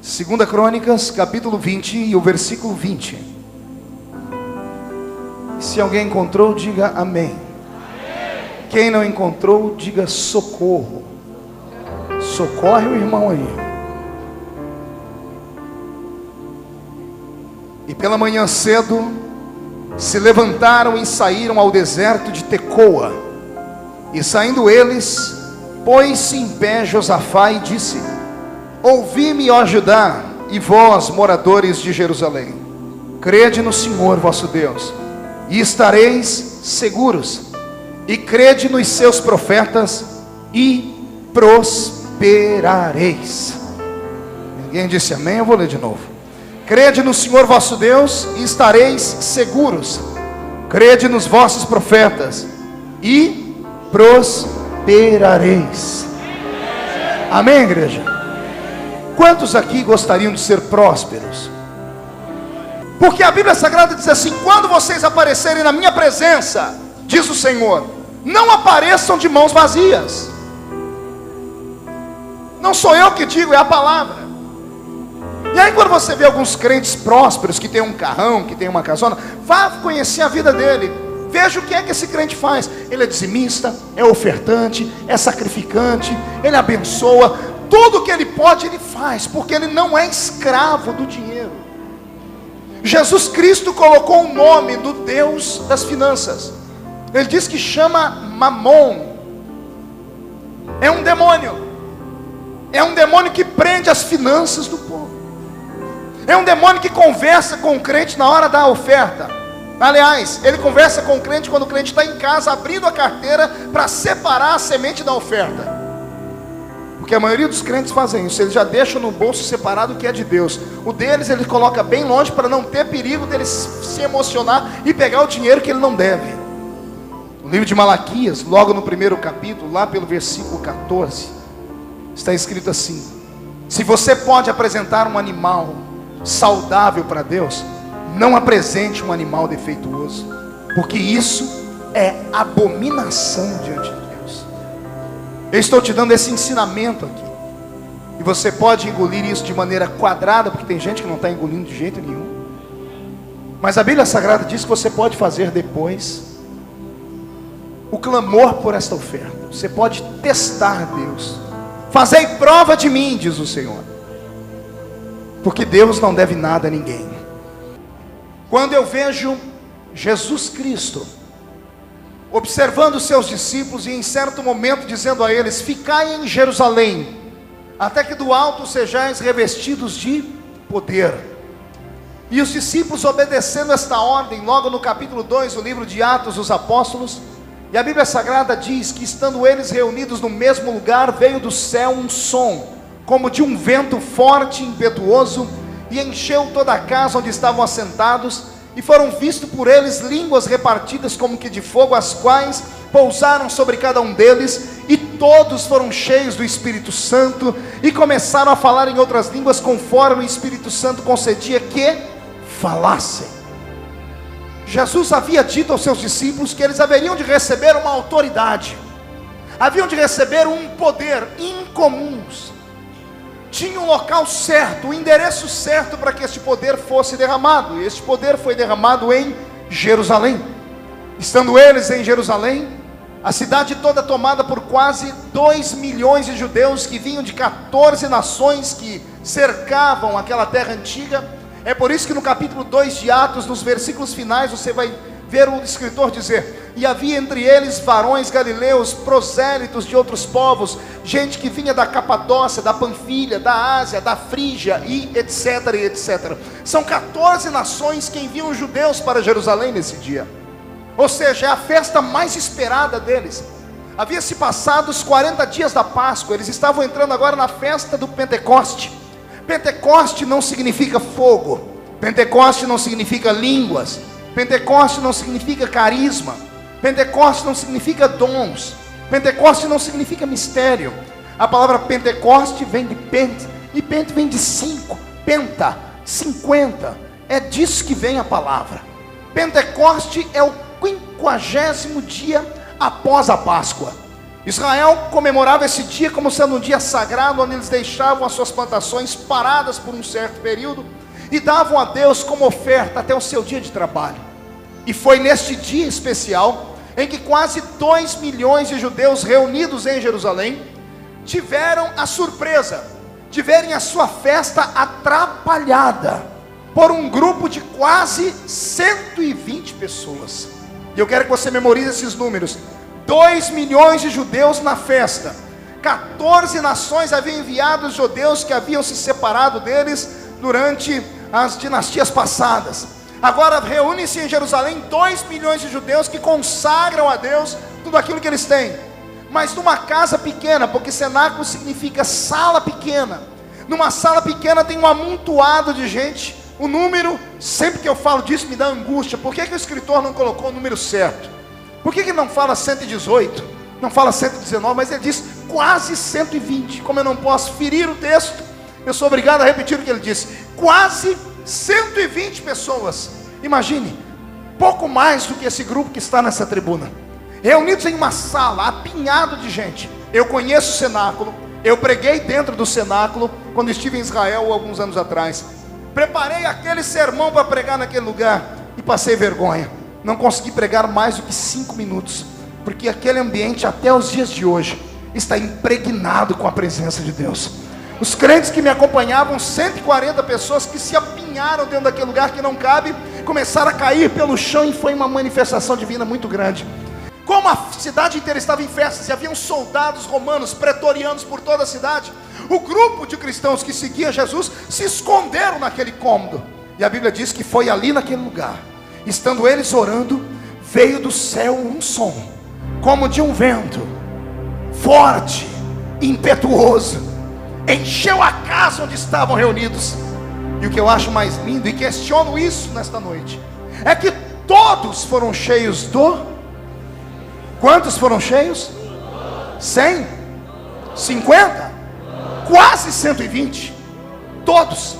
Segunda Crônicas, capítulo 20 e o versículo 20. Se alguém encontrou, diga amém. Quem não encontrou, diga socorro. Socorre o irmão aí. E pela manhã cedo se levantaram e saíram ao deserto de Tecoa. E saindo eles, pôs-se em pé Josafá e disse: ouvi-me, ó Judá, e vós, moradores de Jerusalém, crede no Senhor vosso Deus, e estareis seguros, e crede nos seus profetas, e prosperareis. Ninguém disse amém? Eu vou ler de novo. Crede no Senhor vosso Deus, e estareis seguros, crede nos vossos profetas, e prosperareis. Amém, igreja? Quantos aqui gostariam de ser prósperos? Porque a Bíblia Sagrada diz assim: quando vocês aparecerem na minha presença, diz o Senhor, não apareçam de mãos vazias. Não sou eu que digo, é a palavra. E aí quando você vê alguns crentes prósperos, que tem um carrão, que tem uma casona, vá conhecer a vida dele. Veja o que é que esse crente faz. Ele é dizimista, é ofertante, é sacrificante, ele abençoa. Tudo que ele pode, ele faz, porque ele não é escravo do dinheiro. Jesus Cristo colocou o nome do Deus das finanças. Ele diz que chama Mamon. É um demônio. É um demônio que prende as finanças do povo. É um demônio que conversa com o crente na hora da oferta. Aliás, ele conversa com o crente quando o crente está em casa, abrindo a carteira para separar a semente da oferta. Porque a maioria dos crentes fazem isso. Eles já deixam no bolso separado o que é de Deus. O deles ele coloca bem longe para não ter perigo dele se emocionar e pegar o dinheiro que ele não deve. No livro de Malaquias, logo no primeiro capítulo, lá pelo versículo 14, está escrito assim: se você pode apresentar um animal saudável para Deus, não apresente um animal defeituoso, porque isso é abominação diante de Deus. Eu estou te dando esse ensinamento aqui, e você pode engolir isso de maneira quadrada, porque tem gente que não está engolindo de jeito nenhum. Mas a Bíblia Sagrada diz que você pode fazer depois o clamor por esta oferta. Você pode testar Deus. Fazei prova de mim, diz o Senhor, porque Deus não deve nada a ninguém. Quando eu vejo Jesus Cristo observando os seus discípulos e em certo momento dizendo a eles: ficai em Jerusalém, até que do alto sejais revestidos de poder. E os discípulos obedecendo esta ordem, logo no capítulo 2 do livro de Atos dos Apóstolos, e a Bíblia Sagrada diz que estando eles reunidos no mesmo lugar, veio do céu um som, como de um vento forte e impetuoso, e encheu toda a casa onde estavam assentados, e foram vistos por eles línguas repartidas como que de fogo, as quais pousaram sobre cada um deles, e todos foram cheios do Espírito Santo, e começaram a falar em outras línguas, conforme o Espírito Santo concedia que falassem. Jesus havia dito aos seus discípulos que eles haveriam de receber uma autoridade, haviam de receber um poder incomuns. Tinha um local certo, um endereço certo para que este poder fosse derramado. E este poder foi derramado em Jerusalém. Estando eles em Jerusalém, a cidade toda tomada por quase 2 milhões de judeus que vinham de 14 nações que cercavam aquela terra antiga. É por isso que no capítulo 2 de Atos, nos versículos finais, você vai ver o escritor dizer: e havia entre eles varões galileus, prosélitos de outros povos, gente que vinha da Capadócia, da Panfilha, da Ásia, da Frígia, e etc, e etc. São 14 nações que enviam judeus para Jerusalém nesse dia. Ou seja, é a festa mais esperada deles. Havia se passado os 40 dias da Páscoa, eles estavam entrando agora na festa do Pentecoste. Pentecoste não significa fogo, Pentecoste não significa línguas, Pentecoste não significa carisma, Pentecoste não significa dons, Pentecoste não significa mistério. A palavra Pentecoste vem de pente, e pente vem de 5, penta, 50, é disso que vem a palavra. Pentecoste é o 50º dia após a Páscoa. Israel comemorava esse dia como sendo um dia sagrado, onde eles deixavam as suas plantações paradas por um certo período e davam a Deus como oferta até o seu dia de trabalho. E foi neste dia especial em que quase 2 milhões de judeus reunidos em Jerusalém tiveram a surpresa de verem a sua festa atrapalhada por um grupo de quase 120 pessoas. E eu quero que você memorize esses números: 2 milhões de judeus na festa. 14 nações haviam enviado os judeus que haviam se separado deles durante as dinastias passadas. Agora reúnem-se em Jerusalém 2 milhões de judeus que consagram a Deus tudo aquilo que eles têm, mas numa casa pequena, porque cenáculo significa sala pequena. Numa sala pequena tem um amontoado de gente. O número, sempre que eu falo disso, me dá angústia. Por que o escritor não colocou o número certo? Por que não fala 118? Não fala 119, mas ele diz quase 120. Como eu não posso ferir o texto, eu sou obrigado a repetir o que ele disse. Quase 120 pessoas. Imagine, pouco mais do que esse grupo que está nessa tribuna, reunidos em uma sala, apinhado de gente. Eu conheço o cenáculo, eu preguei dentro do cenáculo quando estive em Israel alguns anos atrás. Preparei aquele sermão para pregar naquele lugar e passei vergonha. Não consegui pregar mais do que 5 minutos, porque aquele ambiente até os dias de hoje está impregnado com a presença de Deus. Os crentes que me acompanhavam, 140 pessoas que se apinharam dentro daquele lugar que não cabe, começaram a cair pelo chão e foi uma manifestação divina muito grande. Como a cidade inteira estava em festas e haviam soldados romanos, pretorianos por toda a cidade, o grupo de cristãos que seguia Jesus se esconderam naquele cômodo. E a Bíblia diz que foi ali naquele lugar, estando eles orando, veio do céu um som, como de um vento, forte, impetuoso, encheu a casa onde estavam reunidos. E o que eu acho mais lindo, e questiono isso nesta noite, é que todos foram cheios do... Quantos foram cheios? 100? 50? Quase 120? Todos.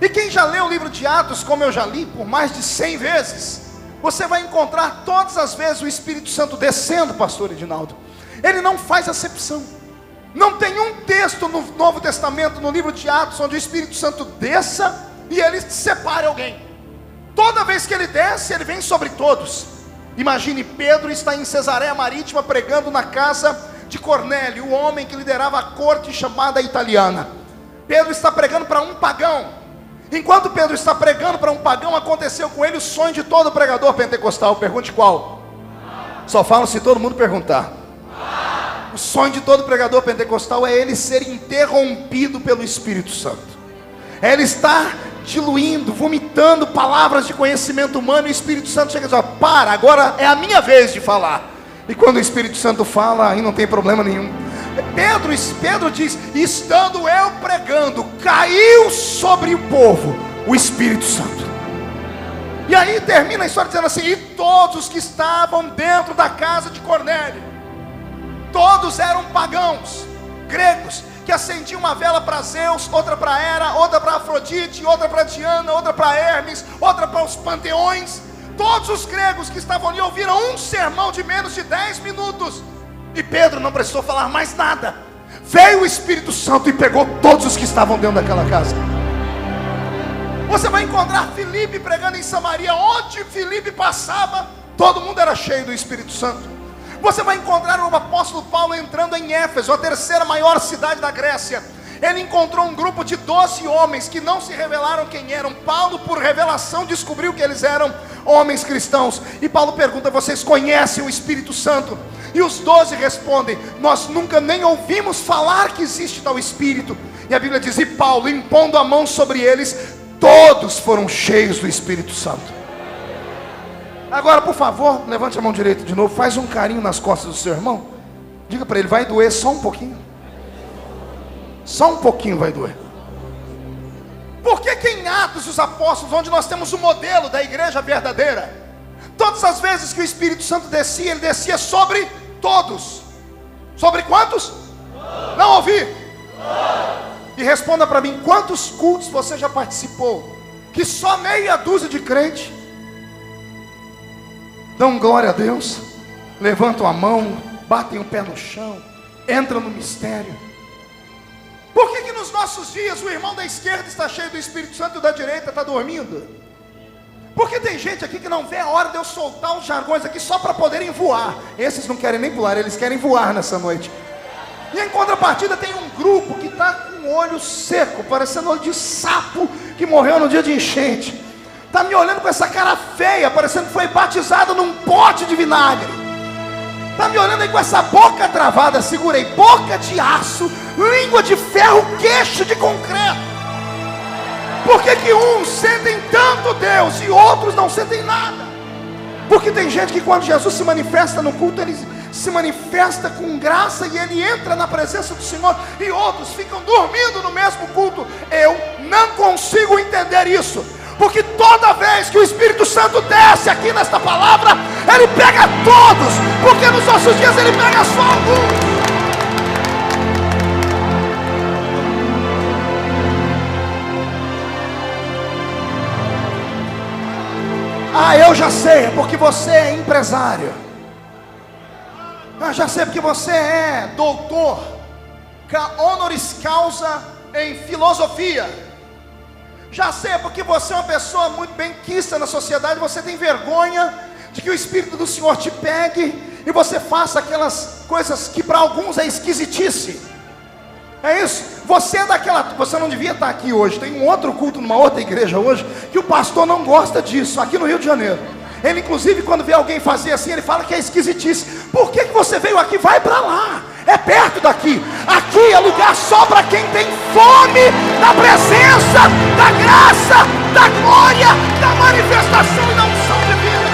E quem já leu o livro de Atos, como eu já li por mais de 100 vezes, você vai encontrar todas as vezes o Espírito Santo descendo, pastor Edinaldo. Ele não faz acepção. Não tem um texto no Novo Testamento, no livro de Atos, onde o Espírito Santo desça e ele separe alguém. Toda vez que ele desce, ele vem sobre todos. Imagine, Pedro está em Cesareia Marítima pregando na casa de Cornélio, o homem que liderava a corte chamada italiana. Pedro está pregando para um pagão. Enquanto Pedro está pregando para um pagão, aconteceu com ele o sonho de todo pregador pentecostal. Pergunte qual? Só falo se todo mundo perguntar. O sonho de todo pregador pentecostal é ele ser interrompido pelo Espírito Santo. É ele estar diluindo, vomitando palavras de conhecimento humano, e o Espírito Santo chega e diz: para, agora é a minha vez de falar. E quando o Espírito Santo fala, aí não tem problema nenhum. Pedro diz: estando eu pregando, caiu sobre o povo o Espírito Santo. E aí termina a história dizendo assim: e todos os que estavam dentro da casa de Cornélio, todos eram pagãos, gregos, que acendiam uma vela para Zeus, outra para Hera, outra para Afrodite, outra para Diana, outra para Hermes, outra para os panteões. Todos os gregos que estavam ali ouviram um sermão de menos de 10 minutos. E Pedro não precisou falar mais nada. Veio o Espírito Santo e pegou todos os que estavam dentro daquela casa. Você vai encontrar Filipe pregando em Samaria. Onde Filipe passava, todo mundo era cheio do Espírito Santo. Você vai encontrar o apóstolo Paulo entrando em Éfeso, a terceira maior cidade da Grécia. Ele encontrou um grupo de 12 homens que não se revelaram quem eram. Paulo, por revelação, descobriu que eles eram homens cristãos. E Paulo pergunta: vocês conhecem o Espírito Santo? E os 12 respondem: nós nunca nem ouvimos falar que existe tal Espírito. E a Bíblia diz: e Paulo, impondo a mão sobre eles, todos foram cheios do Espírito Santo. Agora, por favor, levante a mão direita de novo. Faz um carinho nas costas do seu irmão. Diga para ele: vai doer só um pouquinho. Só um pouquinho vai doer. Por que em Atos dos Apóstolos, onde nós temos o modelo da igreja verdadeira, todas as vezes que o Espírito Santo descia, ele descia sobre todos? Sobre quantos? Não ouvi. E responda para mim: quantos cultos você já participou que só meia dúzia de crente dão glória a Deus, levantam a mão, batem o pé no chão, entram no mistério. Por que nos nossos dias o irmão da esquerda está cheio do Espírito Santo e o da direita está dormindo? Porque tem gente aqui que não vê a hora de eu soltar uns jargões aqui só para poderem voar. Esses não querem nem pular, eles querem voar nessa noite. E em contrapartida tem um grupo que está com o olho seco, parecendo olho de sapo que morreu no dia de enchente. Está me olhando com essa cara feia, parecendo que foi batizado num pote de vinagre. Está me olhando aí com essa boca travada, segurei, boca de aço, língua de ferro, queixo de concreto. Por que uns sentem tanto Deus e outros não sentem nada? Porque tem gente que quando Jesus se manifesta no culto, ele se manifesta com graça e ele entra na presença do Senhor, e outros ficam dormindo no mesmo culto. Eu não consigo entender isso, porque toda vez que o Espírito Santo desce aqui nesta palavra, ele pega todos, porque nos nossos dias ele pega só alguns. Ah, eu já sei, é porque você é empresário. Eu já sei porque você é doutor, honoris causa em filosofia. Já sei porque você é uma pessoa muito bem-quista na sociedade. Você tem vergonha de que o Espírito do Senhor te pegue e você faça aquelas coisas que para alguns é esquisitice. É isso? Você é daquela... Você não devia estar aqui hoje. Tem um outro culto numa outra igreja hoje que o pastor não gosta disso, aqui no Rio de Janeiro. Ele inclusive quando vê alguém fazer assim, ele fala que é esquisitice. Por que você veio aqui? Vai para lá, é perto daqui. Aqui é lugar só para quem tem fome da presença, da graça, da glória, da manifestação e da unção divina.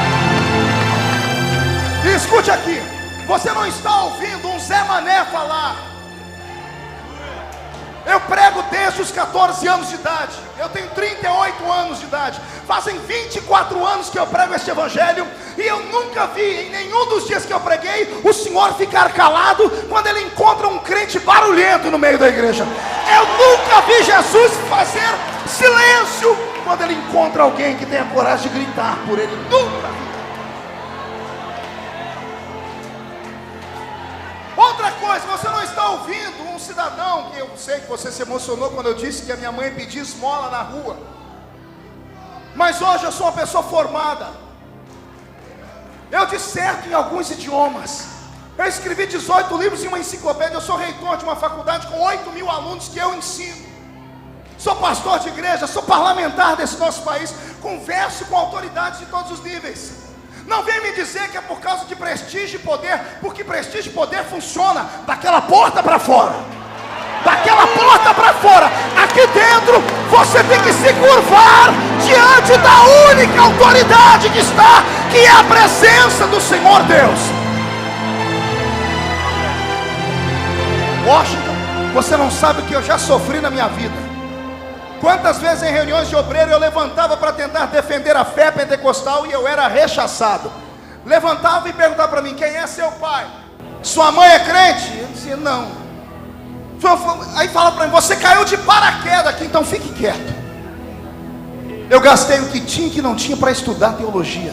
E escute aqui, você não está ouvindo um Zé Mané falar. Eu prego desde os 14 anos de idade. Eu tenho 38 anos de idade. Fazem 24 anos que eu prego este evangelho, e eu nunca vi em nenhum dos dias que eu preguei o Senhor ficar calado quando ele encontra um crente barulhento no meio da igreja. Eu nunca vi Jesus fazer silêncio quando ele encontra alguém que tem a coragem de gritar por ele. Nunca vi. Outra coisa, você não está ouvindo um cidadão, que eu sei que você se emocionou quando eu disse que a minha mãe pedia esmola na rua. Mas hoje eu sou uma pessoa formada. Eu disserto em alguns idiomas. Eu escrevi 18 livros em uma enciclopédia. Eu sou reitor de uma faculdade com 8.000 alunos que eu ensino. Sou pastor de igreja, sou parlamentar desse nosso país. Converso com autoridades de todos os níveis. Não vem me dizer que é por causa de prestígio e poder, porque prestígio e poder funciona daquela porta para fora. Daquela porta para fora. Aqui dentro você tem que se curvar diante da única autoridade que está, que é a presença do Senhor Deus. Washington, você não sabe o que eu já sofri na minha vida. Quantas vezes em reuniões de obreiro eu levantava para tentar defender a fé pentecostal e eu era rechaçado. Levantava e perguntava para mim: quem é seu pai? Sua mãe é crente? Eu dizia: não. Aí fala para mim: você caiu de paraquedas aqui, então fique quieto. Eu gastei o que tinha e que não tinha para estudar teologia,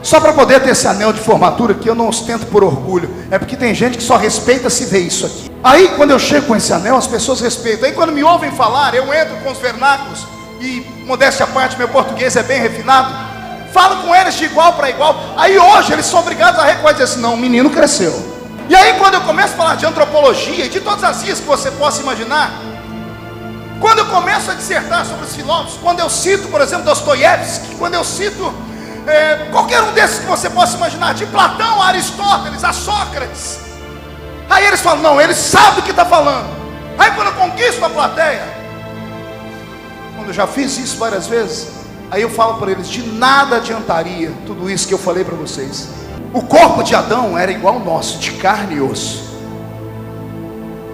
só para poder ter esse anel de formatura que eu não ostento por orgulho. É porque tem gente que só respeita se vê isso aqui. Aí quando eu chego com esse anel, as pessoas respeitam. Aí quando me ouvem falar, eu entro com os vernáculos, e modéstia à parte, meu português é bem refinado, falo com eles de igual para igual. Aí hoje eles são obrigados a reconhecer assim: não, o menino cresceu. E aí quando eu começo a falar de antropologia e de todas as vias que você possa imaginar, quando eu começo a dissertar sobre os filósofos, quando eu cito, por exemplo, Dostoiévski, quando eu cito qualquer um desses que você possa imaginar, de Platão a Aristóteles, a Sócrates, aí eles falam: não, eles sabem o que está falando. Aí quando eu conquisto a plateia, quando eu já fiz isso várias vezes, aí eu falo para eles: de nada adiantaria tudo isso que eu falei para vocês. O corpo de Adão era igual ao nosso, de carne e osso,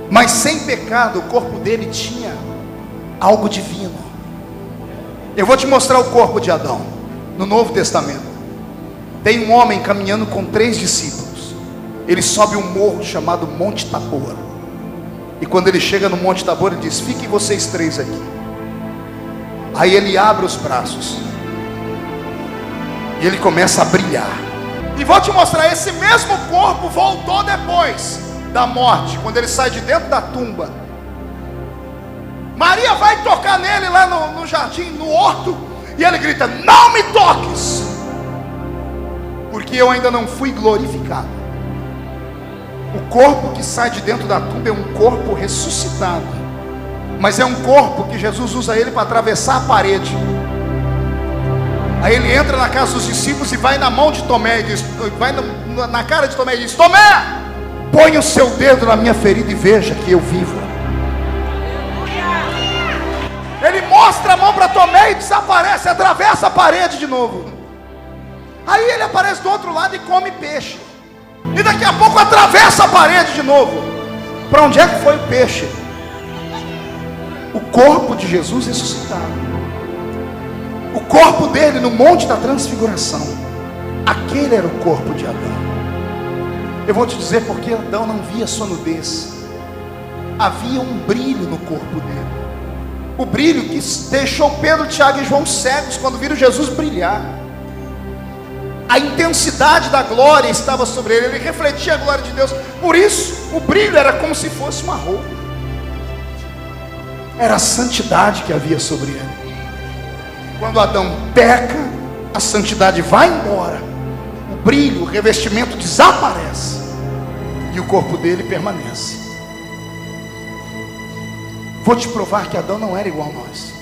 mas sem pecado o corpo dele tinha algo divino. Eu vou te mostrar o corpo de Adão no Novo Testamento. Tem um homem caminhando com 3 discípulos. Ele sobe um morro chamado Monte Tabor, e quando ele chega no Monte Tabor, ele diz: fiquem vocês 3 aqui. Aí ele abre os braços e ele começa a brilhar. E vou te mostrar, esse mesmo corpo voltou depois da morte, quando ele sai de dentro da tumba. Maria vai tocar nele lá no jardim, no horto, e ele grita: não me toques, porque eu ainda não fui glorificado. O corpo que sai de dentro da tumba é um corpo ressuscitado, mas é um corpo que Jesus usa ele para atravessar a parede. Aí ele entra na casa dos discípulos e vai na mão de Tomé e diz, vai na cara de Tomé e diz: Tomé, põe o seu dedo na minha ferida e veja que eu vivo. Ele mostra a mão para Tomé e desaparece, atravessa a parede de novo. Aí ele aparece do outro lado e come peixe. E daqui a pouco atravessa a parede de novo. Para onde é que foi o peixe? O corpo de Jesus ressuscitado. O corpo dele no monte da transfiguração. Aquele era o corpo de Adão. Eu vou te dizer porque Adão não via sua nudez. Havia um brilho no corpo dele. O brilho que deixou Pedro, Tiago e João cegos quando viram Jesus brilhar. A intensidade da glória estava sobre ele. Ele refletia a glória de Deus. Por isso, o brilho era como se fosse uma roupa. Era a santidade que havia sobre ele. Quando Adão peca, a santidade vai embora. O brilho, o revestimento desaparece. E o corpo dele permanece. Vou te provar que Adão não era igual a nós.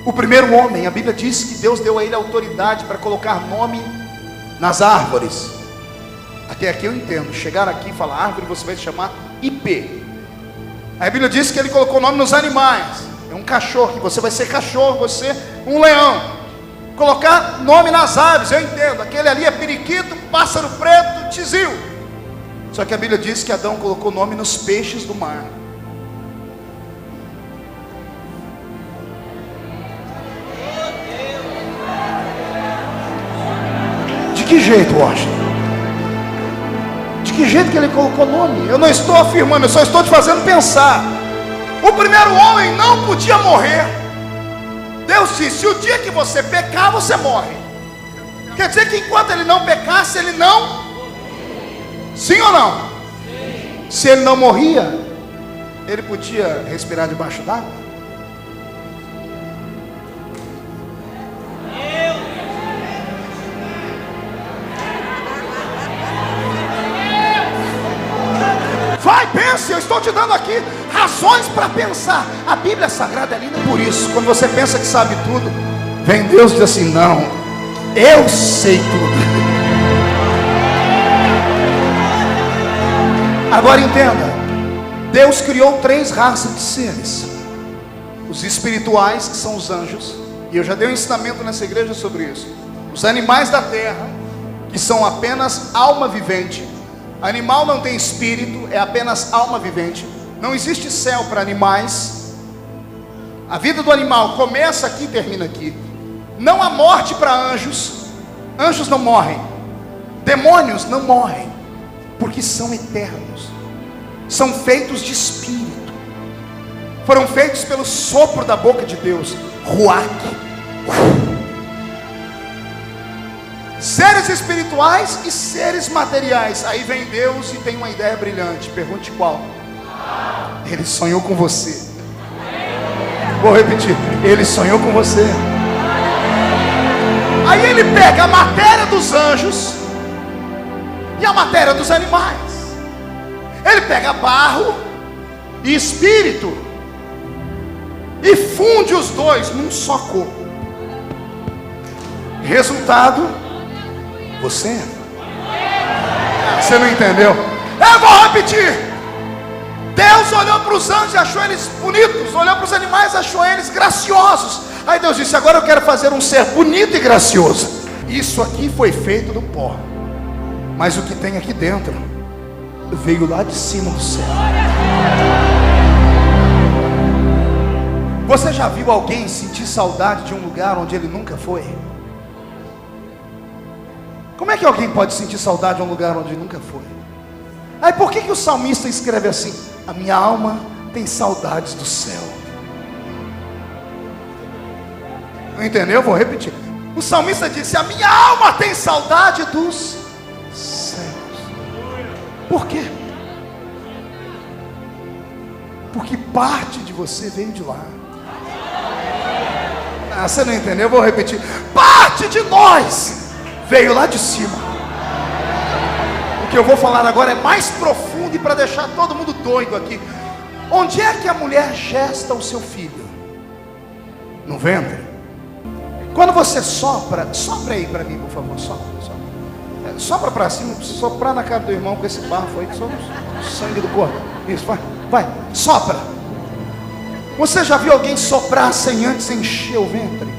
O primeiro homem, a Bíblia diz que Deus deu a ele autoridade para colocar nome nas árvores. Até aqui eu entendo. Chegar aqui e falar árvore, você vai se chamar IP. A Bíblia diz que ele colocou nome nos animais. É um cachorro, que você vai ser cachorro, você um leão. Colocar nome nas aves, eu entendo. Aquele ali é periquito, pássaro preto, tizil. Só que a Bíblia diz que Adão colocou nome nos peixes do mar. De que jeito, Washington? De que jeito que ele colocou nome? Eu não estou afirmando, eu só estou te fazendo pensar. O primeiro homem não podia morrer. Deus disse: o dia que você pecar, você morre. Quer dizer que enquanto ele não pecasse, ele não... Sim ou não? Sim. Se ele não morria, ele podia respirar debaixo d'água? Vai, pense, eu estou te dando aqui razões para pensar. A Bíblia Sagrada é linda por isso. Quando você pensa que sabe tudo, vem Deus e diz assim: não, eu sei tudo. Agora entenda, Deus criou 3 raças de seres: os espirituais, que são os anjos, e eu já dei um ensinamento nessa igreja sobre isso. Os animais da terra, que são apenas alma vivente. Animal não tem espírito, é apenas alma vivente. Não existe céu para animais. A vida do animal começa aqui e termina aqui. Não há morte para anjos. Anjos não morrem. Demônios não morrem, porque são eternos. São feitos de espírito. Foram feitos pelo sopro da boca de Deus. Ruach. Seres espirituais e seres materiais. Aí vem Deus e tem uma ideia brilhante. Pergunte qual? Ele sonhou com você. Vou repetir. Ele sonhou com você. Aí ele pega a matéria dos anjos e a matéria dos animais. Ele pega barro e espírito e funde os dois num só corpo. Resultado: você não entendeu? Eu vou repetir. Deus olhou para os anjos e achou eles bonitos. Olhou para os animais e achou eles graciosos. Aí Deus disse: agora eu quero fazer um ser bonito e gracioso. Isso aqui foi feito do pó, mas o que tem aqui dentro veio lá de cima do céu. Você já viu alguém sentir saudade de um lugar onde ele nunca foi? Como é que alguém pode sentir saudade de um lugar onde nunca foi? Aí por que o salmista escreve assim: a minha alma tem saudades do céu? Não entendeu? Vou repetir. O salmista disse: a minha alma tem saudade dos céus. Por quê? Porque parte de você veio de lá. Ah, você não entendeu? Eu vou repetir. Parte de nós veio lá de cima. O que eu vou falar agora é mais profundo e para deixar todo mundo doido aqui. Onde é que a mulher gesta o seu filho? No ventre. Quando você sopra aí para mim, por favor, sopra para cima, não precisa soprar na cara do irmão com esse bafo aí, que só o sangue do corpo. Isso, vai, sopra. Você já viu alguém soprar sem antes encher o ventre?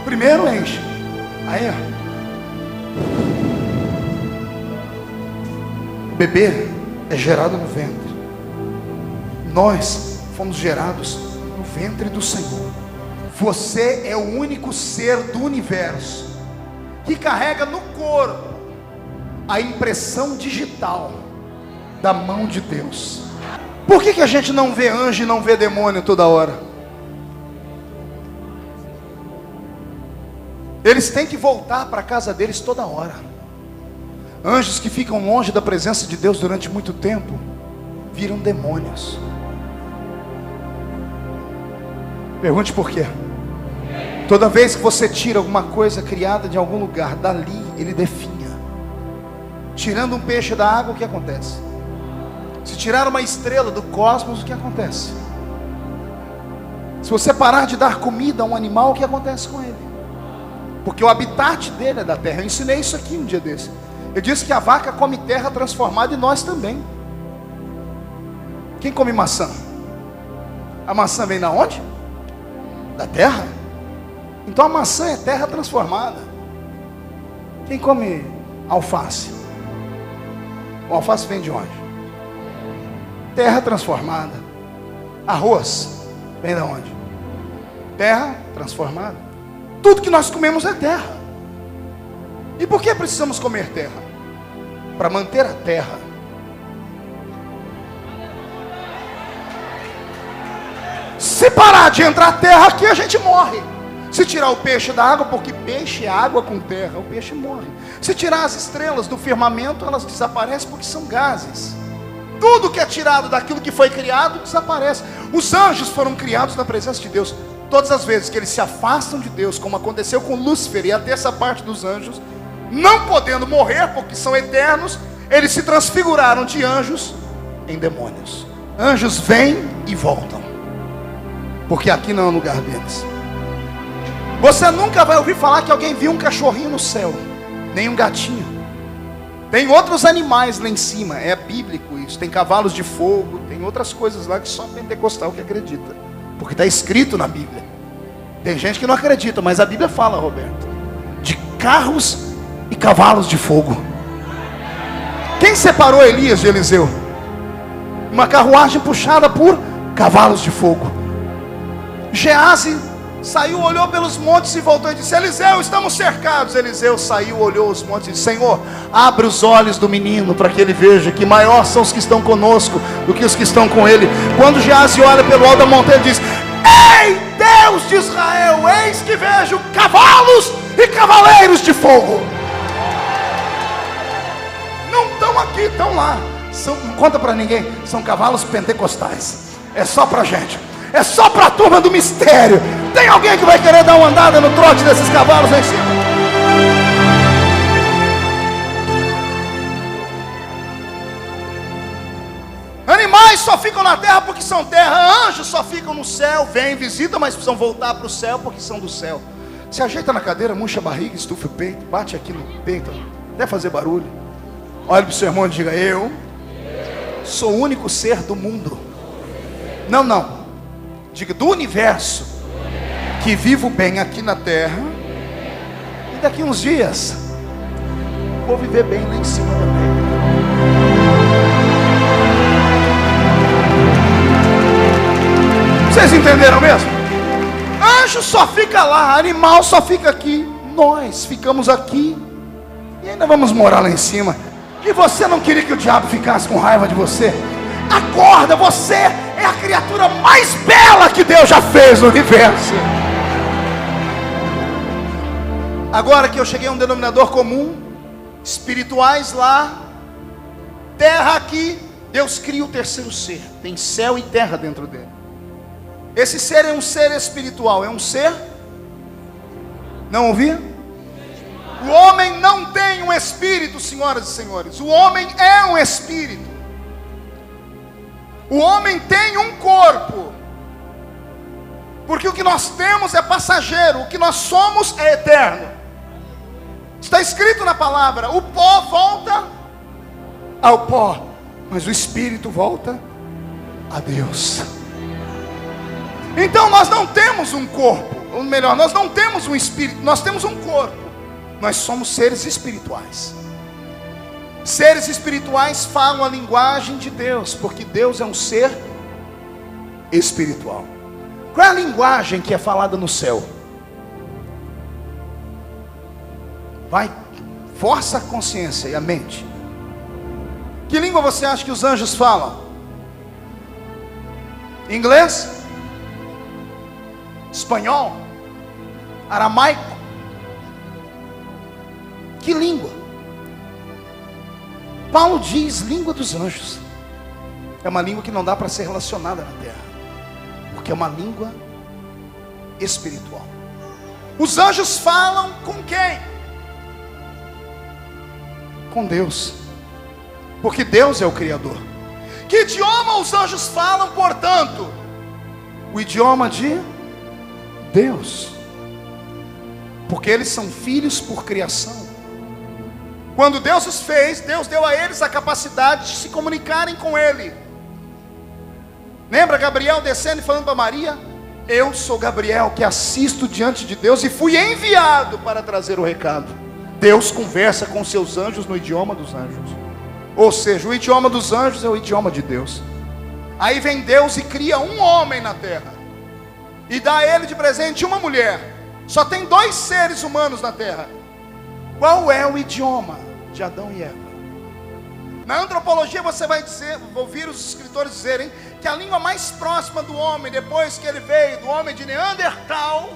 Primeiro enche, aí o bebê é gerado no ventre. Nós fomos gerados no ventre do Senhor. Você é o único ser do universo que carrega no corpo a impressão digital da mão de Deus. Por que a gente não vê anjo e não vê demônio toda hora? Eles têm que voltar para a casa deles toda hora. Anjos que ficam longe da presença de Deus durante muito tempo viram demônios. Pergunte por quê? Toda vez que você tira alguma coisa criada de algum lugar, dali ele definha. Tirando um peixe da água, o que acontece? Se tirar uma estrela do cosmos, o que acontece? Se você parar de dar comida a um animal, o que acontece com ele? Porque o habitat dele é da terra. Eu ensinei isso aqui um dia desse. Eu disse que a vaca come terra transformada e nós também. Quem come maçã? A maçã vem da onde? Da terra. Então a maçã é terra transformada. Quem come alface? O alface vem de onde? Terra transformada. Arroz vem de onde? Terra transformada. Tudo que nós comemos é terra. E por que precisamos comer terra? Para manter a terra. Se parar de entrar terra aqui, a gente morre. Se tirar o peixe da água, porque peixe é água com terra, o peixe morre. Se tirar as estrelas do firmamento, elas desaparecem porque são gases. Tudo que é tirado daquilo que foi criado, desaparece. Os anjos foram criados na presença de Deus. Todas as vezes que eles se afastam de Deus, como aconteceu com Lúcifer e a terça parte dos anjos, não podendo morrer, porque são eternos, eles se transfiguraram de anjos em demônios. Anjos vêm e voltam, porque aqui não é o lugar deles. Você nunca vai ouvir falar que alguém viu um cachorrinho no céu, nem um gatinho. Tem outros animais lá em cima, é bíblico isso. Tem cavalos de fogo, tem outras coisas lá que só pentecostal que acredita, porque está escrito na Bíblia. Tem gente que não acredita, mas a Bíblia fala, Roberto, de carros e cavalos de fogo. Quem separou Elias de Eliseu? Uma carruagem puxada por cavalos de fogo. Geazi saiu, olhou pelos montes e voltou e disse: Eliseu, estamos cercados. Eliseu saiu, olhou os montes e disse: Senhor, abre os olhos do menino para que ele veja que maior são os que estão conosco do que os que estão com ele. Quando Geazi olha pelo alto da montanha, ele diz: Ei, Deus de Israel, eis que vejo cavalos e cavaleiros de fogo. Não estão aqui, estão lá. Não conta para ninguém, são cavalos pentecostais. É só para gente. É só para a turma do mistério. Tem alguém que vai querer dar uma andada no trote desses cavalos aí em cima? Animais só ficam na terra porque são terra. Anjos só ficam no céu. Vêm, visitam, mas precisam voltar para o céu porque são do céu. Se ajeita na cadeira, murcha a barriga, estufa o peito, bate aqui no peito, até fazer barulho. Olha para o seu irmão e diga: eu sou o único ser do mundo. Não. Diga: do universo, que vivo bem aqui na terra, e daqui uns dias vou viver bem lá em cima também. Vocês entenderam mesmo? Anjo só fica lá, animal só fica aqui. Nós ficamos aqui e ainda vamos morar lá em cima. E você não queria que o diabo ficasse com raiva de você? Acorda, você é a criatura mais bela que Deus já fez no universo. Agora que eu cheguei a um denominador comum, espirituais lá, terra aqui, Deus cria o terceiro ser. Tem céu e terra dentro dele. Esse ser é um ser espiritual, é um ser... Não ouvi? O homem não tem um espírito, senhoras e senhores. O homem é um espírito. O homem tem um corpo. Porque o que nós temos é passageiro, o que nós somos é eterno. Está escrito na palavra: o pó volta ao pó, mas o espírito volta a Deus. Então nós não temos um corpo, ou melhor, nós não temos um espírito, nós temos um corpo. Nós somos seres espirituais. Seres espirituais falam a linguagem de Deus, porque Deus é um ser espiritual. Qual é a linguagem que é falada no céu? Vai, força a consciência e a mente. Que língua você acha que os anjos falam? Inglês? Espanhol? Aramaico? Que língua? Paulo diz língua dos anjos. É uma língua que não dá para ser relacionada na terra, porque é uma língua espiritual. Os anjos falam com quem? Com Deus, porque Deus é o Criador. Que idioma os anjos falam, portanto? O idioma de Deus, porque eles são filhos por criação. Quando Deus os fez, Deus deu a eles a capacidade de se comunicarem com Ele. Lembra Gabriel descendo e falando para Maria: eu sou Gabriel, que assisto diante de Deus e fui enviado para trazer o recado. Deus conversa com seus anjos no idioma dos anjos. Ou seja, o idioma dos anjos é o idioma de Deus. Aí vem Deus e cria um homem na terra, e dá a ele de presente uma mulher. Só tem 2 seres humanos na terra. Qual é o idioma de Adão e Eva? Na antropologia você vai ouvir os escritores dizerem que a língua mais próxima do homem, depois que ele veio do homem de Neandertal,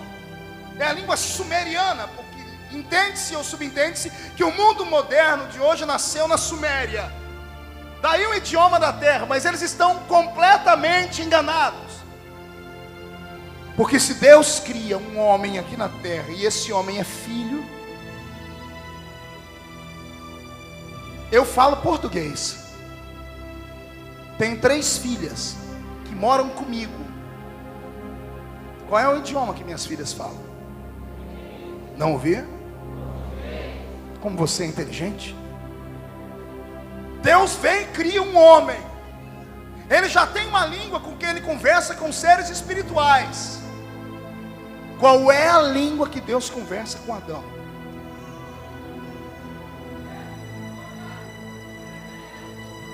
é a língua sumeriana. Porque entende-se ou subentende-se que o mundo moderno de hoje nasceu na Suméria. Daí o idioma da terra, mas eles estão completamente enganados. Porque se Deus cria um homem aqui na terra, e esse homem é filho... Eu falo português. Tenho 3 filhas que moram comigo. Qual é o idioma que minhas filhas falam? Não ouvi? Como você é inteligente. Deus vem e cria um homem. Ele já tem uma língua com quem ele conversa com seres espirituais. Qual é a língua que Deus conversa com Adão?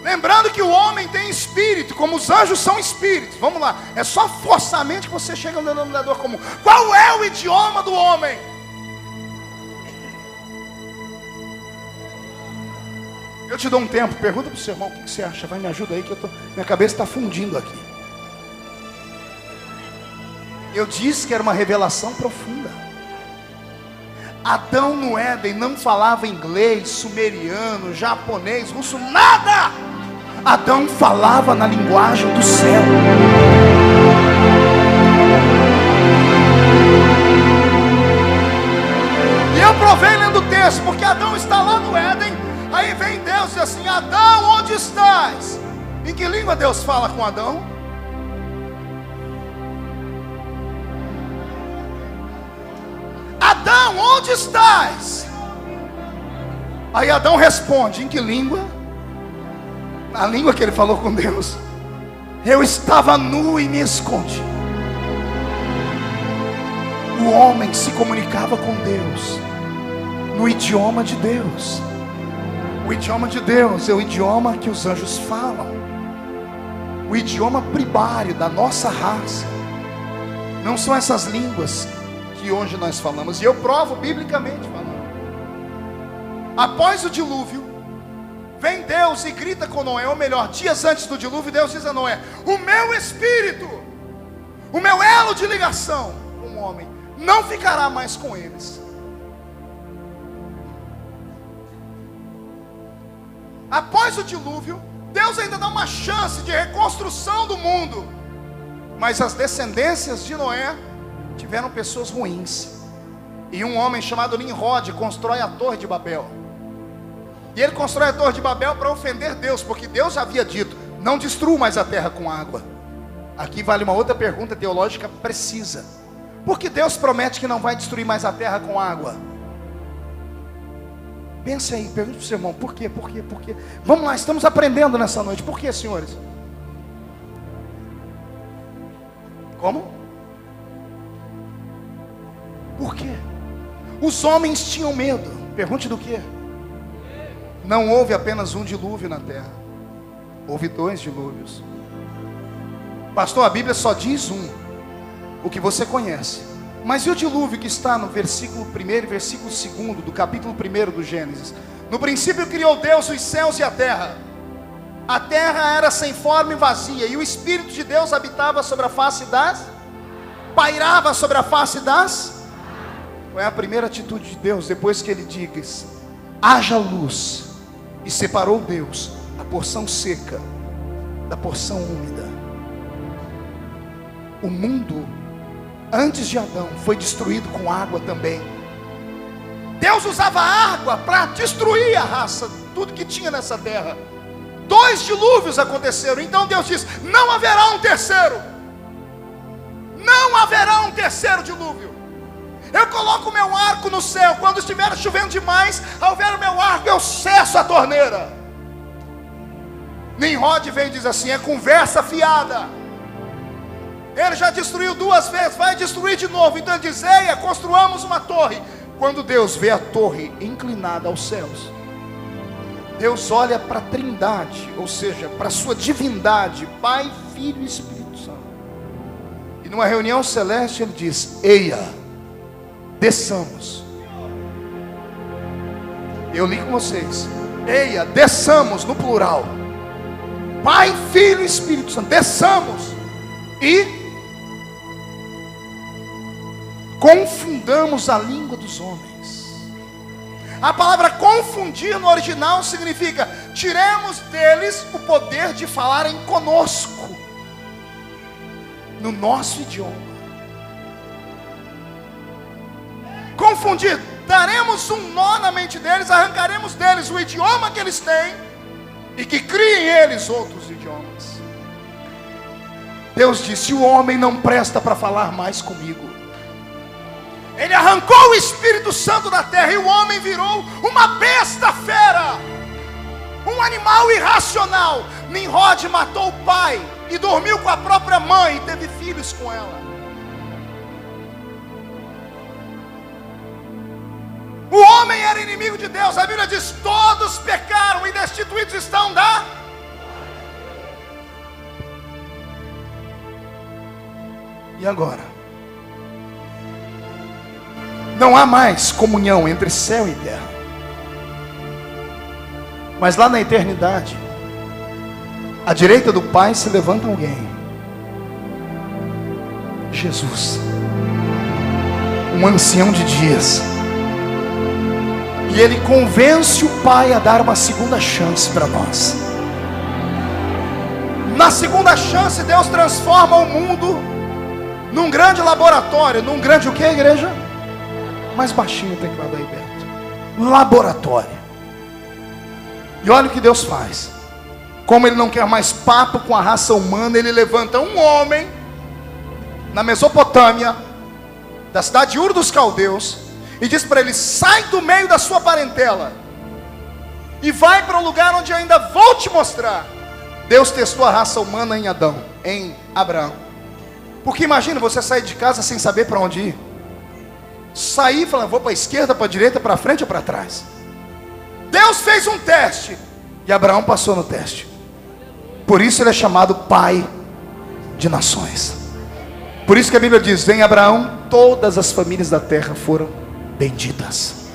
Lembrando que o homem tem espírito, como os anjos são espíritos. Vamos lá, é só forçar a mente que você chega no denominador comum. Qual é o idioma do homem? Eu te dou um tempo, pergunta para o seu irmão o que você acha. Vai, me ajuda aí que minha cabeça está fundindo aqui. Eu disse que era uma revelação profunda. Adão no Éden não falava inglês, sumeriano, japonês, russo, nada. Adão falava na linguagem do céu. E eu provei lendo o texto, porque Adão está lá no Éden. Aí vem Deus e diz assim: Adão, onde estás? Em que língua Deus fala com Adão? Adão, onde estás? Aí Adão responde: em que língua? Na língua que ele falou com Deus. Eu estava nu e me escondi. O homem se comunicava com Deus no idioma de Deus. O idioma de Deus é o idioma que os anjos falam. O idioma primário da nossa raça. Não são essas línguas que hoje nós falamos. E eu provo biblicamente falando. Após o dilúvio, vem Deus e grita com Noé. Ou melhor, dias antes do dilúvio, Deus diz a Noé: o meu espírito, o meu elo de ligação com o homem, não ficará mais com eles. o dilúvio, Deus ainda dá uma chance de reconstrução do mundo. Mas as descendências de Noé tiveram pessoas ruins. E um homem chamado Nimrod constrói a Torre de Babel. E ele constrói a Torre de Babel para ofender Deus, porque Deus já havia dito: não destrua mais a terra com água. Aqui vale uma outra pergunta teológica precisa: por que Deus promete que não vai destruir mais a terra com água? Pense aí, pergunte para o seu irmão: por quê? Por quê? Por quê? Vamos lá, estamos aprendendo nessa noite. Por quê, senhores? Como? Por quê? Os homens tinham medo. Pergunte do quê? Não houve apenas um dilúvio na terra, houve 2 dilúvios. Pastor, a Bíblia só diz um, o que você conhece. Mas e o dilúvio que está no versículo 1 e versículo 2 do capítulo 1 do Gênesis? No princípio criou Deus os céus e a terra. A terra era sem forma e vazia, e o Espírito de Deus habitava sobre a face das... pairava sobre a face das... Qual é a primeira atitude de Deus depois que ele diz: haja luz? E separou Deus a porção seca da porção úmida. O mundo antes de Adão foi destruído com água também. Deus usava água para destruir a raça, tudo que tinha nessa terra. 2 dilúvios aconteceram. Então Deus diz: não haverá um terceiro. Não haverá um terceiro dilúvio. Eu coloco o meu arco no céu. Quando estiver chovendo demais, ao ver o meu arco, eu cesso a torneira. Nimrod vem e diz assim: é conversa fiada. Ele já destruiu 2 vezes, vai destruir de novo. Então ele diz: eia, construamos uma torre. Quando Deus vê a torre inclinada aos céus, Deus olha para a trindade, ou seja, para a sua divindade, Pai, Filho e Espírito Santo. E numa reunião celeste ele diz: eia, desçamos. Eu li com vocês: eia, desçamos, no plural. Pai, Filho e Espírito Santo, desçamos e confundamos a língua dos homens. A palavra confundir no original significa: tiremos deles o poder de falarem conosco, no nosso idioma. Confundir, daremos um nó na mente deles, arrancaremos deles o idioma que eles têm, e que criem eles outros idiomas. Deus disse: o homem não presta para falar mais comigo. Ele arrancou o Espírito Santo da terra, e o homem virou uma besta fera, um animal irracional. Nimrod matou o pai e dormiu com a própria mãe e teve filhos com ela. O homem era inimigo de Deus. A Bíblia diz: todos pecaram e destituídos estão da... E agora? Não há mais comunhão entre céu e terra. Mas lá na eternidade, à direita do Pai se levanta alguém: Jesus, um ancião de dias. E ele convence o Pai a dar uma segunda chance para nós. Na segunda chance, Deus transforma o mundo num grande laboratório. Num grande o que, igreja? Mais baixinho o teclado aí, Beto. Laboratório. E olha o que Deus faz. Como ele não quer mais papo com a raça humana, ele levanta um homem na Mesopotâmia, da cidade de Ur dos Caldeus, e diz para ele: sai do meio da sua parentela e vai para um lugar onde eu ainda vou te mostrar. Deus testou a raça humana em Adão, em Abraão. Porque imagina você sair de casa sem saber para onde ir. Sair e falar: vou para a esquerda, para a direita, para frente ou para trás. Deus fez um teste e Abraão passou no teste. Por isso ele é chamado pai de nações. Por isso que a Bíblia diz: em Abraão todas as famílias da terra foram benditas.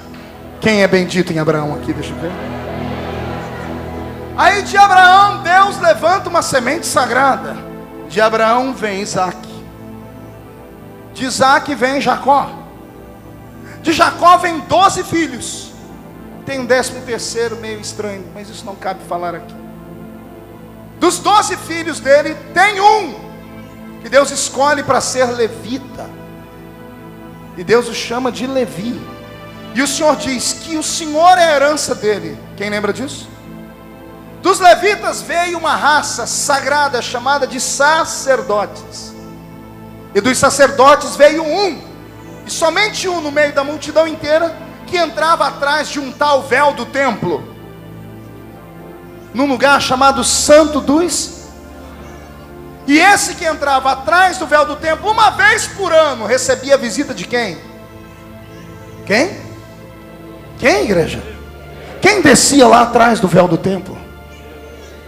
Quem é bendito em Abraão aqui? Deixa eu ver. Aí de Abraão Deus levanta uma semente sagrada. De Abraão vem Isaac. De Isaac vem Jacó. De Jacó vem 12 filhos. tem um 13º meio estranho, mas isso não cabe falar aqui. Dos 12 filhos dele, tem um que Deus escolhe para ser levita. E Deus o chama de Levi. E o Senhor diz que o Senhor é a herança dele. Quem lembra disso? Dos levitas veio uma raça sagrada chamada de sacerdotes. E dos sacerdotes veio um, e somente um no meio da multidão inteira, que entrava atrás de um tal véu do templo, num lugar chamado Santo dos. E esse que entrava atrás do véu do templo, uma vez por ano, recebia a visita de quem? Quem? Quem, igreja? Quem descia lá atrás do véu do templo?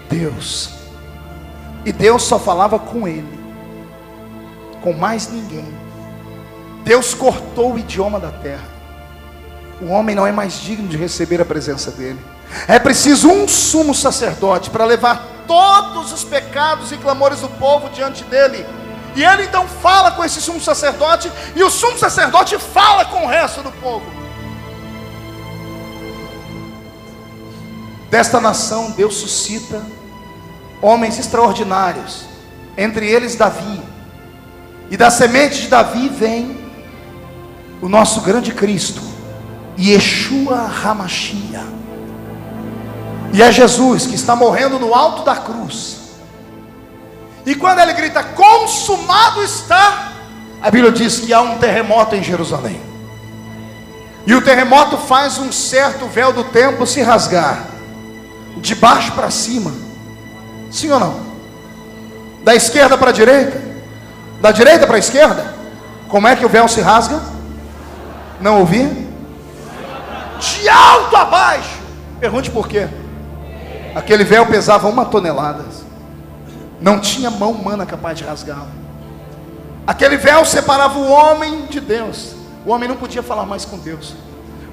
Deus. E Deus só falava com ele, com mais ninguém. Deus cortou o idioma da terra. O homem não é mais digno de receber a presença dele. É preciso um sumo sacerdote para levar todos os pecados e clamores do povo diante dele. E ele então fala com esse sumo sacerdote, e o sumo sacerdote fala com o resto do povo. Desta nação Deus suscita homens extraordinários, entre eles Davi. E da semente de Davi vem o nosso grande Cristo, Yeshua HaMashiach. E é Jesus que está morrendo no alto da cruz. E quando ele grita, consumado está, a Bíblia diz que há um terremoto em Jerusalém. E o terremoto faz um certo véu do templo se rasgar, de baixo para cima. Sim ou não? Da esquerda para a direita? Da direita para a esquerda? Como é que o véu se rasga? Não ouvi? De alto a baixo. Pergunte por quê. Aquele véu pesava 1 tonelada. Não tinha mão humana capaz de rasgá-lo. Aquele véu separava o homem de Deus. O homem não podia falar mais com Deus.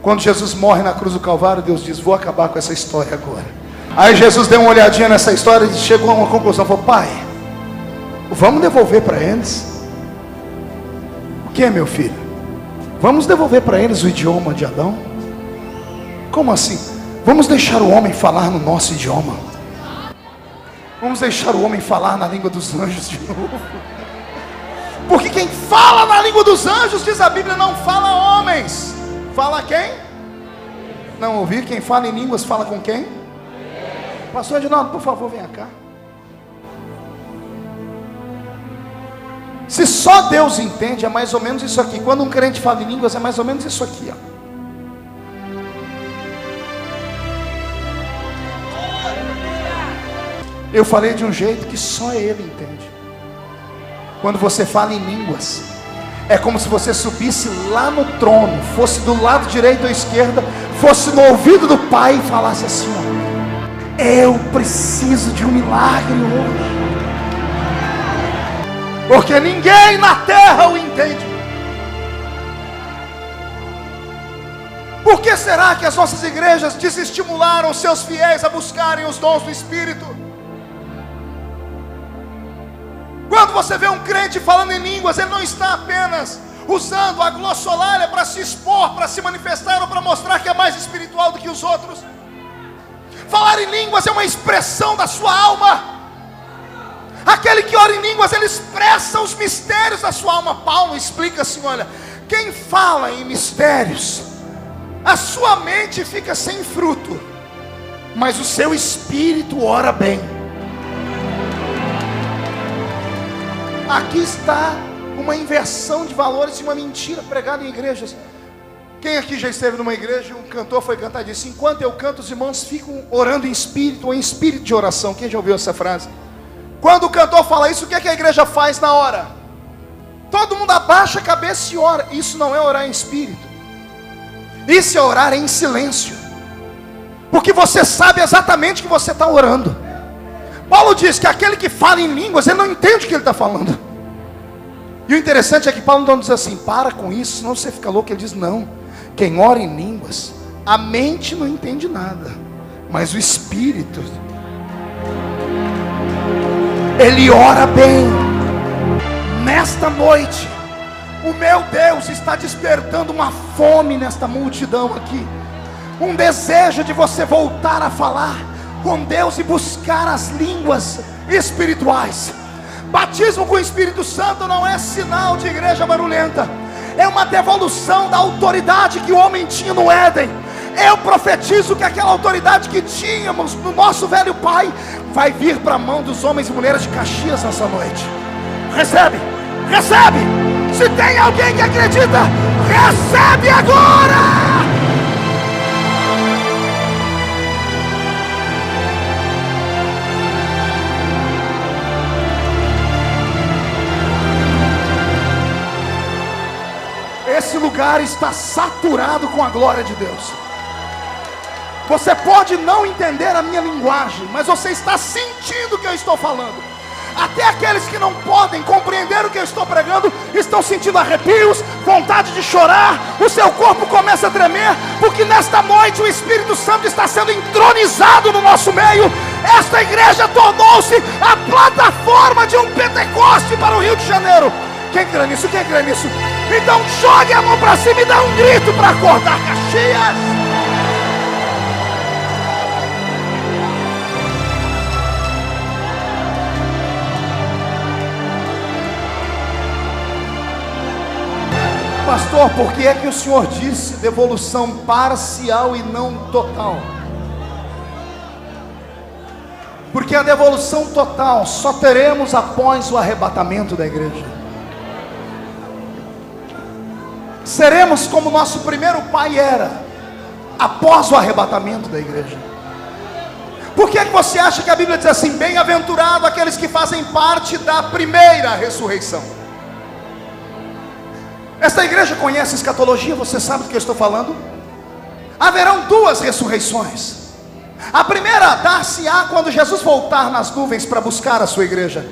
Quando Jesus morre na cruz do Calvário, Deus diz, vou acabar com essa história agora. Aí Jesus deu uma olhadinha nessa história e chegou a uma conclusão. Falou, pai, vamos devolver para eles. O que, meu filho? Vamos devolver para eles o idioma de Adão? Como assim? Vamos deixar o homem falar no nosso idioma. Vamos deixar o homem falar na língua dos anjos de novo. Porque quem fala na língua dos anjos, diz a Bíblia, não fala homens. Fala quem? Não ouvi? Quem fala em línguas fala com quem? Pastor Edinaldo, por favor, venha cá. Se só Deus entende, é mais ou menos isso aqui. Quando um crente fala em línguas, é mais ou menos isso aqui, ó. Eu falei de um jeito que só Ele entende. Quando você fala em línguas, é como se você subisse lá no trono, fosse do lado direito ou esquerda, fosse no ouvido do Pai e falasse assim, ó, eu preciso de um milagre hoje. Porque ninguém na terra o entende. Por que será que as nossas igrejas desestimularam seus fiéis a buscarem os dons do Espírito? Quando você vê um crente falando em línguas, ele não está apenas usando a glossolalia para se expor, para se manifestar ou para mostrar que é mais espiritual do que os outros. Falar em línguas é uma expressão da sua alma. Aquele que ora em línguas, ele expressa os mistérios da sua alma. Paulo explica assim, olha, quem fala em mistérios, a sua mente fica sem fruto, mas o seu espírito ora bem. Aqui está uma inversão de valores e uma mentira pregada em igrejas. Quem aqui já esteve numa igreja e um cantor foi cantar e disse, enquanto eu canto, os irmãos ficam orando em espírito ou em espírito de oração. Quem já ouviu essa frase? Quando o cantor fala isso, o que é que a igreja faz na hora? Todo mundo abaixa a cabeça e ora. Isso não é orar em espírito. Isso é orar em silêncio. Porque você sabe exatamente o que você está orando. Paulo diz que aquele que fala em línguas, ele não entende o que ele está falando. E o interessante é que Paulo não diz assim, para com isso, senão você fica louco. Ele diz, não, quem ora em línguas, a mente não entende nada, mas o espírito, ele ora bem. Nesta noite, o meu Deus está despertando uma fome nesta multidão aqui. um desejo de você voltar a falar com Deus e buscar as línguas espirituais. Batismo com o Espírito Santo não é sinal de igreja barulhenta, é uma devolução da autoridade que o homem tinha no Éden. Eu profetizo que aquela autoridade que tínhamos no nosso velho pai vai vir para a mão dos homens e mulheres de Caxias nessa noite. Recebe, recebe. Se tem alguém que acredita, recebe agora. Esse lugar está saturado com a glória de Deus. Você pode não entender a minha linguagem, mas você está sentindo o que eu estou falando. Até aqueles que não podem compreender o que eu estou pregando estão sentindo arrepios, vontade de chorar. O seu corpo começa a tremer, porque nesta noite o Espírito Santo está sendo entronizado no nosso meio. Esta igreja tornou-se a plataforma de um Pentecoste para o Rio de Janeiro. Quem crê nisso? Quem crê nisso? Então jogue a mão para cima e dá um grito para acordar Caxias. Pastor, por que é que o senhor disse devolução parcial e não total? Porque a devolução total só teremos após o arrebatamento da igreja. Seremos como nosso primeiro pai era, após o arrebatamento da igreja. Por que é que você acha que a Bíblia diz assim: bem-aventurado aqueles que fazem parte da primeira ressurreição? Esta igreja conhece escatologia, você sabe do que eu estou falando? Haverão duas ressurreições. A primeira dar-se-á quando Jesus voltar nas nuvens para buscar a sua igreja.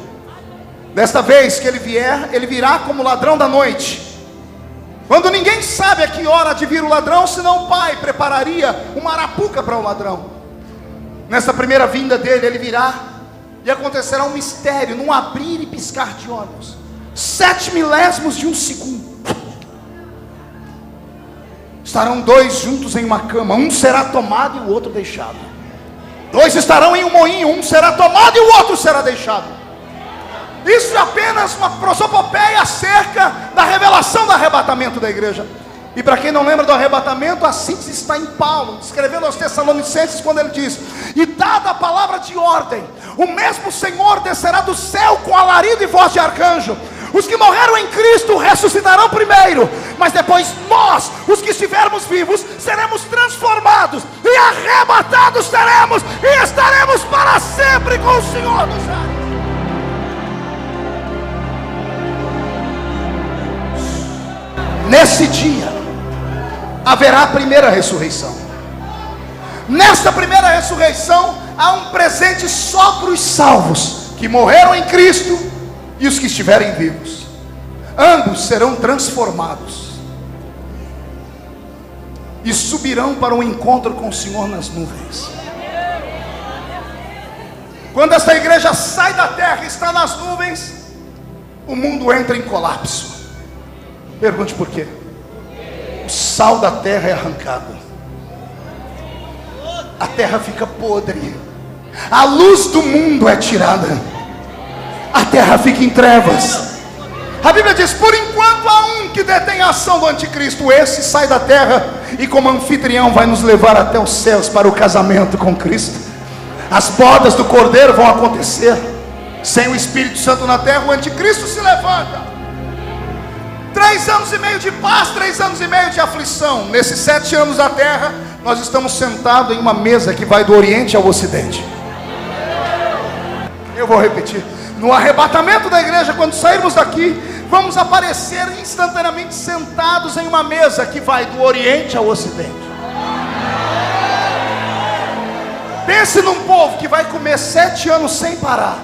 Desta vez que ele vier, ele virá como ladrão da noite. Quando ninguém sabe a que hora de vir o ladrão, senão o pai prepararia uma arapuca para o ladrão. Nessa primeira vinda dele, ele virá e acontecerá um mistério, num abrir e piscar de olhos. 7 milésimos de um segundo. Estarão dois juntos em uma cama, um será tomado e o outro deixado. Dois estarão em um moinho, um será tomado e o outro será deixado. Isso é apenas uma prosopopeia acerca da revelação do arrebatamento da igreja. E para quem não lembra do arrebatamento, a síntese está em Paulo, escrevendo aos Tessalonicenses, quando ele diz: e dada a palavra de ordem, o mesmo Senhor descerá do céu com alarido e voz de arcanjo. Os que morreram em Cristo ressuscitarão primeiro, mas depois nós, os que estivermos vivos, seremos transformados e arrebatados seremos, e estaremos para sempre com o Senhor dos anos. Nesse dia haverá a primeira ressurreição. Nesta primeira ressurreição há um presente só para os salvos que morreram em Cristo e os que estiverem vivos. Ambos serão transformados e subirão para um encontro com o Senhor nas nuvens. Quando esta igreja sai da terra e está nas nuvens, o mundo entra em colapso. Pergunte por quê? O sal da terra é arrancado, a terra fica podre, a luz do mundo é tirada, a terra fica em trevas. A Bíblia diz: por enquanto há um que detém a ação do anticristo. Esse sai da terra e como anfitrião vai nos levar até os céus para o casamento com Cristo. As bodas do Cordeiro vão acontecer. Sem o Espírito Santo na terra, o anticristo se levanta. 3 anos e meio de paz, 3 anos e meio de aflição. Nesses 7 anos da terra, nós estamos sentados em uma mesa que vai do Oriente ao Ocidente. Eu vou repetir: no arrebatamento da igreja, quando sairmos daqui, vamos aparecer instantaneamente sentados em uma mesa que vai do Oriente ao Ocidente. Pense num povo que vai comer 7 anos sem parar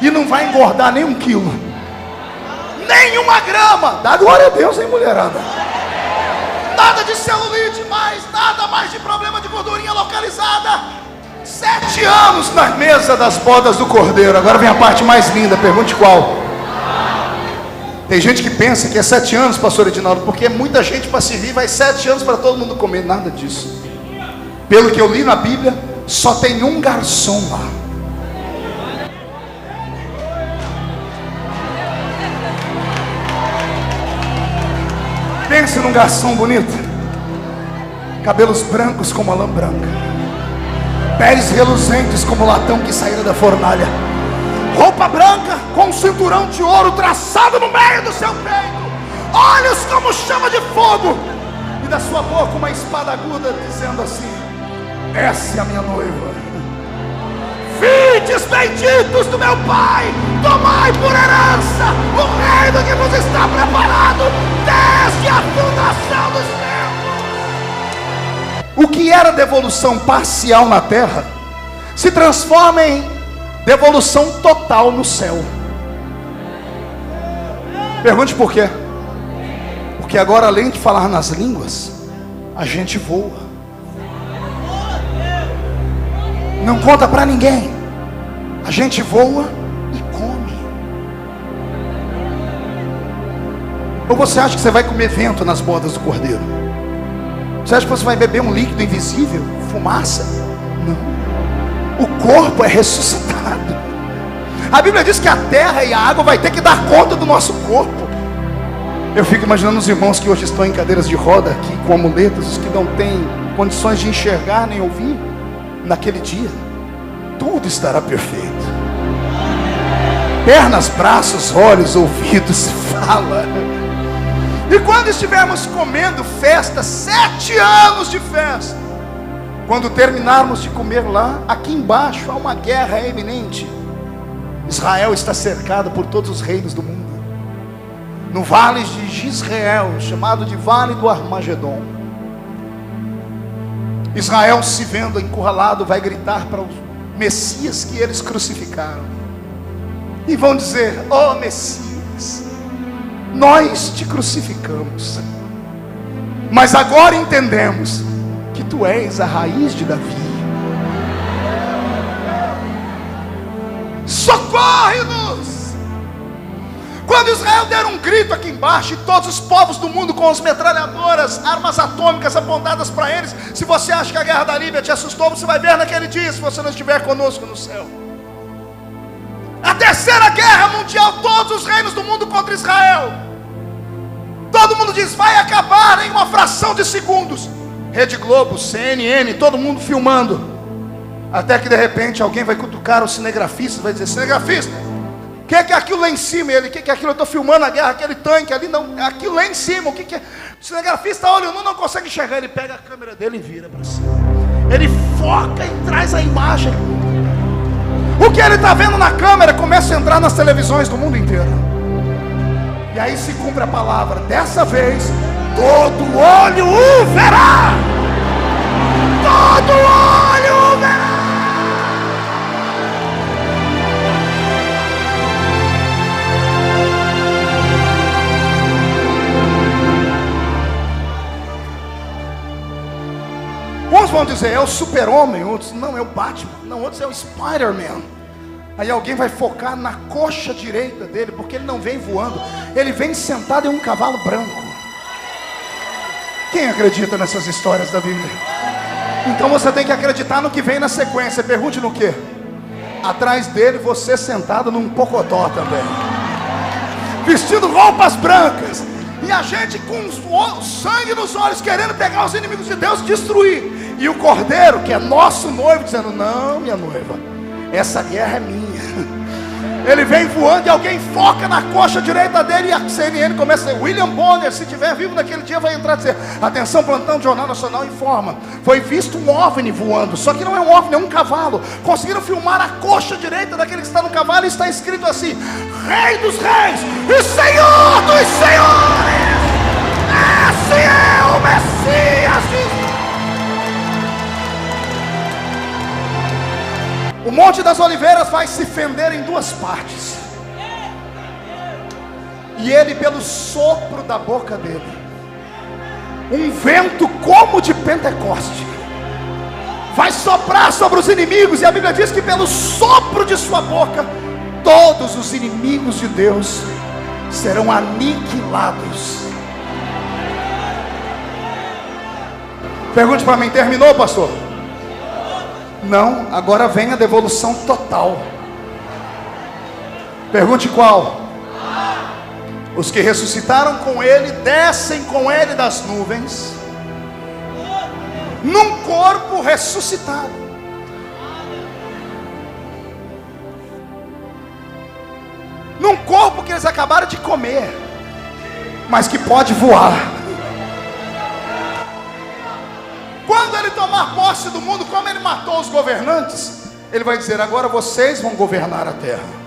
e não vai engordar nem 1 quilo, nem 1 grama. Dá glória a Deus, hein, mulherada? Nada de celulite mais, nada mais de problema de gordurinha localizada. 7 anos na mesa das bodas do Cordeiro. Agora vem a parte mais linda, pergunte qual. Tem gente que pensa que é 7 anos, pastor Edinaldo, porque é muita gente para servir, vai 7 anos para todo mundo comer. Nada disso. Pelo que eu li na Bíblia, só tem um garçom lá. Pense num garçom bonito, cabelos brancos como a lã branca, pés reluzentes como o latão que saíra da fornalha, roupa branca com um cinturão de ouro traçado no meio do seu peito, olhos como chama de fogo, e da sua boca uma espada aguda, dizendo assim: essa é a minha noiva. Filhos benditos do meu Pai, tomai por herança o reino que vos está preparado desde a fundação dos tempos. O que era devolução parcial na terra se transforma em devolução total no céu. Pergunte por quê? Porque agora, além de falar nas línguas, a gente voa. Não conta para ninguém. A gente voa e come. Ou você acha que você vai comer vento nas bodas do cordeiro? Você acha que você vai beber um líquido invisível? Fumaça? Não. O corpo é ressuscitado. A Bíblia diz que a terra e a água vai ter que dar conta do nosso corpo. Eu fico imaginando os irmãos que hoje estão em cadeiras de roda aqui com amuletos, os que não têm condições de enxergar nem ouvir. Naquele dia tudo estará perfeito. Pernas, braços, olhos, ouvidos, fala. E quando estivermos comendo festa, 7 anos de festa, quando terminarmos de comer lá, aqui embaixo há uma guerra iminente. Israel está cercado por todos os reinos do mundo. No vale de Jezreel, chamado de Vale do Armagedon, Israel, se vendo encurralado, vai gritar para o Messias que eles crucificaram, e vão dizer: ó Messias, nós te crucificamos, mas agora entendemos que tu és a raiz de Davi. Socorre-nos! Quando Israel der um grito aqui embaixo, e todos os povos do mundo com as metralhadoras, armas atômicas apontadas para eles, se você acha que a guerra da Líbia te assustou, você vai ver naquele dia, se você não estiver conosco no céu. A terceira guerra mundial, todos os reinos do mundo contra Israel. Todo mundo diz: vai acabar em uma fração de segundos. Rede Globo, CNN, todo mundo filmando. Até que de repente alguém vai cutucar o cinegrafista, vai dizer: cinegrafista, o que é aquilo lá em cima? Ele: o que é aquilo? Eu estou filmando a guerra, aquele tanque ali, não, aquilo lá em cima, o que é? O cinegrafista olha, não consegue enxergar, ele pega a câmera dele e vira para cima. Ele foca e traz a imagem. O que ele está vendo na câmera começa a entrar nas televisões do mundo inteiro. E aí se cumpre a palavra: dessa vez, todo olho o verá. Todo olho o verá. Uns vão dizer: é o Super-Homem. Outros: não, é o Batman. Não, outros: é o Spider-Man. Aí alguém vai focar na coxa direita dele, porque ele não vem voando, ele vem sentado em um cavalo branco. Quem acredita nessas histórias da Bíblia? Então você tem que acreditar no que vem na sequência. Pergunte no que? Atrás dele, você sentado num pocotó também, vestindo roupas brancas, e a gente com sangue nos olhos, querendo pegar os inimigos de Deus e destruir. E o cordeiro, que é nosso noivo, dizendo: não, minha noiva, essa guerra é minha. Ele vem voando e alguém foca na coxa direita dele, e a CNN começa a dizer: William Bonner, se estiver vivo naquele dia, vai entrar e dizer: atenção, plantão do Jornal Nacional informa, foi visto um OVNI voando. Só que não é um OVNI, é um cavalo. Conseguiram filmar a coxa direita daquele que está no cavalo, e está escrito assim: Rei dos Reis e Senhor dos Senhores. Esse é o Messias. O Monte das Oliveiras vai se fender em 2 partes. E ele, pelo sopro da boca dele, um vento como de Pentecoste vai soprar sobre os inimigos. E a Bíblia diz que pelo sopro de sua boca, todos os inimigos de Deus serão aniquilados. Pergunte para mim: terminou, pastor? Não, agora vem a devolução total. Pergunte qual? Os que ressuscitaram com ele descem com ele das nuvens, num corpo ressuscitado. Num corpo que eles acabaram de comer, mas que pode voar. Quando ele tomar posse do mundo, como ele matou os governantes, ele vai dizer: agora vocês vão governar a terra.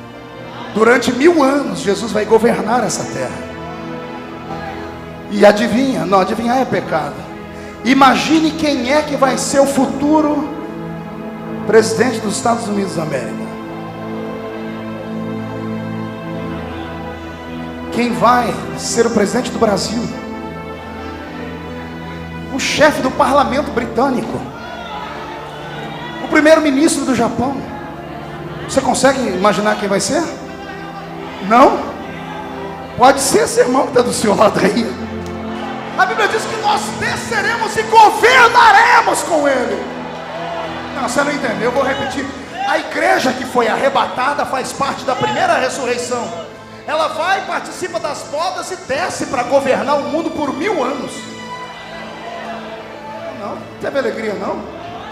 Durante 1000 anos, Jesus vai governar essa terra. E adivinha? Não, adivinhar é pecado. Imagine quem é que vai ser o futuro presidente dos Estados Unidos da América. Quem vai ser o presidente do Brasil? O chefe do parlamento britânico. O primeiro-ministro do Japão. Você consegue imaginar quem vai ser? Não? Pode ser esse irmão que está do seu lado aí. A Bíblia diz que nós desceremos e governaremos com ele. Não, você não entendeu, eu vou repetir. A igreja que foi arrebatada faz parte da primeira ressurreição. Ela vai, participa das bodas e desce para governar o mundo por 1000 anos. Não teve alegria não?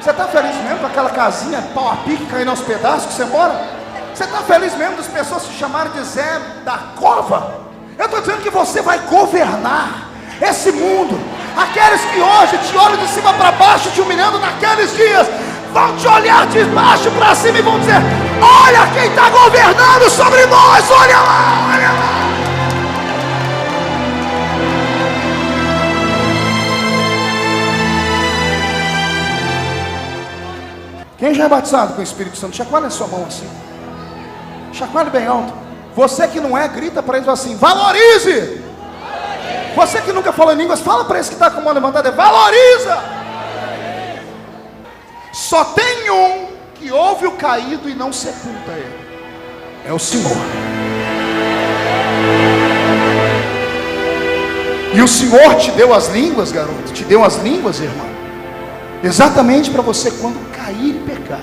Você está feliz mesmo com aquela casinha pau a pique caindo aos pedaços que você mora? Você está feliz mesmo das pessoas se chamarem de Zé da Cova? Eu estou dizendo que você vai governar esse mundo. Aqueles que hoje te olham de cima para baixo, te humilhando naqueles dias, vão te olhar de baixo para cima e vão dizer: olha quem está governando sobre nós, olha lá, olha lá. Quem já é batizado com o Espírito Santo, chacoalha a sua mão assim. Chacoalhe bem alto. Você que não é, grita para eles assim: valorize. Você que nunca falou em línguas, fala para esse que está com a mão levantada: valoriza. Só tem um que ouve o caído e não sepulta ele. É o Senhor. E o Senhor te deu as línguas, garoto. Te deu as línguas, irmão. Exatamente para você, quando cair e pecar,